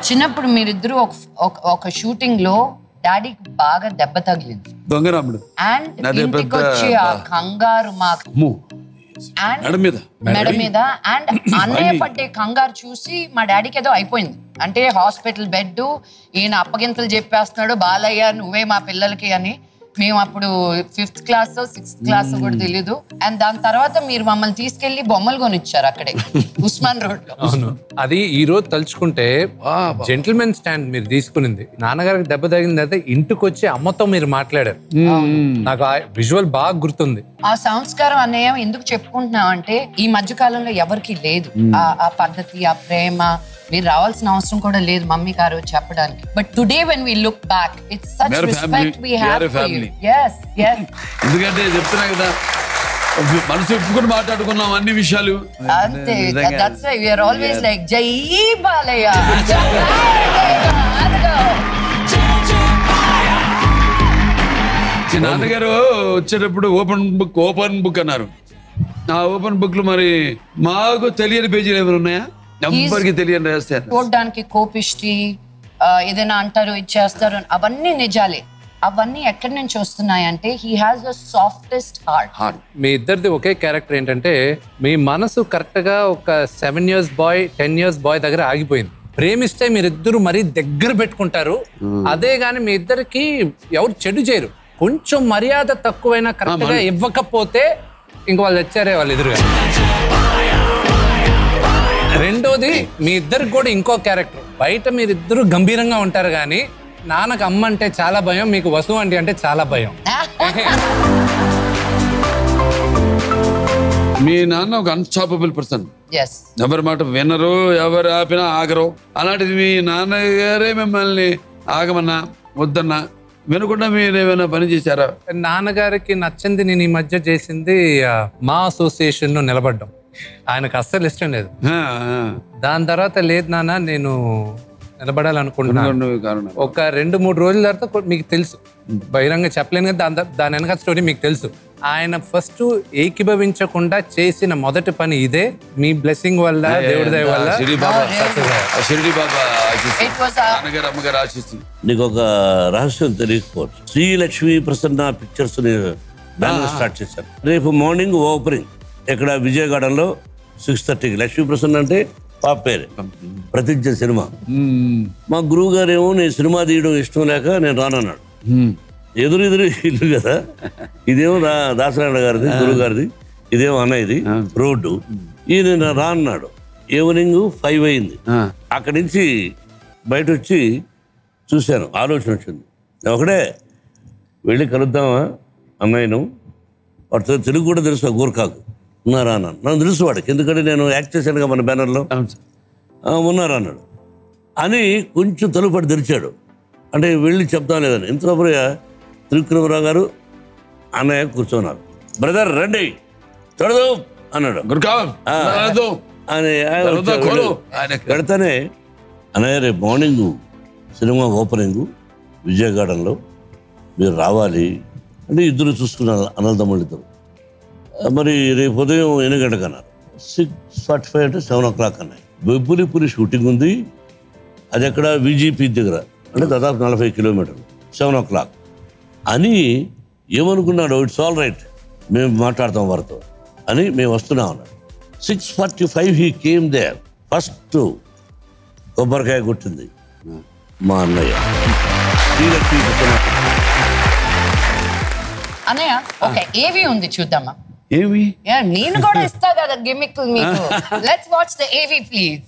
చిన్నప్పుడు మీరిద్దరు ఒక షూటింగ్ లో డాడీకి బాగా దెబ్బ తగిలింది దొంగరాముడు అండ్ ఇంటికి వచ్చి ఆ కంగారు మాకు మెడ మీద అండ్ అన్నయ్య పడ్డే కంగారు చూసి మా డాడీకి ఏదో అయిపోయింది అంటే హాస్పిటల్ బెడ్ ఈయన అప్పగింతలు చెప్పేస్తున్నాడు బాలయ్య నువ్వే మా పిల్లలకి అని మేము అప్పుడు 5th క్లాస్ 6th క్లాస్ కూడా తెలీదు అండ్ దాని తర్వాత మీరు మమ్మల్ని తీసుకెళ్లి బొమ్మలు కొనిచ్చారు అక్కడే ఉస్మాన్ రోడ్ లో అది ఈ రోజు తలుచుకుంటే జెంటిల్మెన్ స్టాండ్ మీరు తీసుకునింది నాన్నగారికి దెబ్బ తగిన తర్వాత ఇంటికి వచ్చి అమ్మతో మీరు మాట్లాడారు నాకు ఆ విజువల్ బాగా గుర్తుంది ఆ సంస్కారం అన్నయ్య ఎందుకు చెప్పుకుంటున్నాం అంటే ఈ మధ్య కాలంలో ఎవరికి లేదు ఆ పద్ధతి ఆ ప్రేమ మీరు రావాల్సిన అవసరం కూడా లేదు మమ్మీ గారు చెప్పడానికి but today when we look back it's such respect we have for you yes yes ఎందుకంటే చెప్తున్నా కదా మనసు ఒప్పుకొని మాట్లాడుకున్నాం అన్ని విషయాలు అంతే that's why we are always like జై బాలయ్య నాన్నగారు వచ్చేటప్పుడు ఓపెన్ బుక్ అన్నారు ఆ ఓపెన్ బుక్ లో మరి మాకు తెలియని పేజీలు ఏమైనా ఉన్నాయా ఎవరికి తెలియని రాస్తారు చూడడానికి కోపిష్టి ఏదైనా అంటారు ఇచ్చేస్తారు అవన్నీ నిజాలే అవన్నీ ఎక్కడి నుంచి వస్తున్నాయంటే he has the softest heart మీ ఇద్దరిది ఒకే క్యారెక్టర్ ఏంటంటే మీ మనసు కరెక్ట్ గా ఒక 7 years బాయ్ 10 years బాయ్ దగ్గర ఆగిపోయింది ప్రేమిస్తే మీరిద్దరు మరీ దగ్గర పెట్టుకుంటారు అదే గాని మీ ఇద్దరికి ఎవరు చెడు చేయరు కొంచెం మర్యాద తక్కువైనా కరెక్ట్ గా ఇవ్వకపోతే ఇంక వాళ్ళు వచ్చారే వాళ్ళు ఎదురుగా రెండోది మీ ఇద్దరికి కూడా ఇంకో క్యారెక్టర్ బయట మీరిద్దరు గంభీరంగా ఉంటారు కానీ నాన్నకు అమ్మ అంటే చాలా భయం మీకు వసు అంటే చాలా భయం మీ నాన్న ఒక అన్స్టాపబుల్ పర్సన్ ఎవరి మాట వినరు ఎవరు ఆపినా ఆగరు అలాంటిది మీ నాన్నగారే మిమ్మల్ని ఆగమన్నా వద్దన్నా వినకుండా మీరు ఏమైనా పని చేశారా నాన్నగారికి నచ్చింది నేను ఈ మధ్య చేసింది మా అసోసియేషన్ లో నిలబడ్డం ఆయనకు అస్సలు ఇష్టం లేదు దాని తర్వాత లేదు నాన్న నేను నిలబడాలనుకుంటున్నాను ఒక 2-3 రోజుల తర్వాత మీకు తెలుసు బహిరంగ చెప్పలేను కదా దాని వెనక స్టోరీ మీకు తెలుసు ఆయన ఫస్ట్ ఏకీభవించకుండా చేసిన మొదటి పని ఇదే మీ బ్లెస్సింగ్ వల్ల దేవుడి దయ వల్ల నీకు ఒక రహస్యం తెలియకపోవచ్చు Sri Lakshmi Prasanna pictures banner start చేశాను రేపు మార్నింగ్ ఓపెనింగ్ ఇక్కడ విజయగఢంలో 6:30కి లక్ష్మీ ప్రసన్న అంటే పాప పేరు ప్రతిజ్ఞ సినిమా మా గురువు గారు ఏమో నేను సినిమా తీయడం ఇష్టం లేక నేను రానన్నాడు ఎదురు ఇల్లు కదా ఇదేమో దాసనారాయణ గారిది గురువు గారిది ఇదేమో అన్నయ్యది రోడ్డు ఈయన రాన్నాడు ఈవినింగ్ 5 అయింది అక్కడి నుంచి బయట వచ్చి చూశాను ఆలోచన వచ్చింది ఒకడే వెళ్ళి కలుద్దామా అన్నయ్యను వాడితో తెలుగు కూడా తెలుసు గోర్ఖాకు ఉన్నారా అన్నాను నన్ను తెలుసు వాడికి ఎందుకంటే నేను యాక్ట్ చేశానుగా మన బ్యానర్లో ఉన్నారా అన్నాడు అని కొంచెం తలుపడి తెరిచాడు అంటే వెళ్ళి చెప్తాం లేదని ఇంతలోపల త్రివిక్రమరావు గారు అన్నయ్య కూర్చున్నారు బ్రదర్ రండి చూడదు అన్నాడు అని పెడతానే అన్నయ్య రేపు మార్నింగ్ సినిమా ఓపెనింగ్ విజయగార్డెన్లో మీరు రావాలి అంటే ఇద్దరు చూసుకున్నారు అన్నదమ్ముళ్ళు ఇద్దరు మరి రేపు ఉదయం 8 గంటలకు అన్నారు 6:45 అంటే 7 o'clock అన్నాయి బెబ్బులిపురి షూటింగ్ ఉంది అది అక్కడ విజీపీ దగ్గర అంటే దాదాపు 40 కిలోమీటర్లు 7 o'clock అని ఏమనుకున్నాడు ఇట్స్ ఆల్ రైట్ మేము మాట్లాడతాం వారితో అని మేము వస్తున్నాం అన్నాడు 6:45 హీ కేమ్ దేర్ ఫస్ట్ కొబ్బరికాయ కొట్టింది మా అన్నయ్య అన్నయ్య ఓకే ఏవి ఉంది చూద్దామా ఏవి నేను కూడా ఇస్తా కదా గిమిక్ మీకు లెట్స్ వాచ్ ద ఏవి ప్లీజ్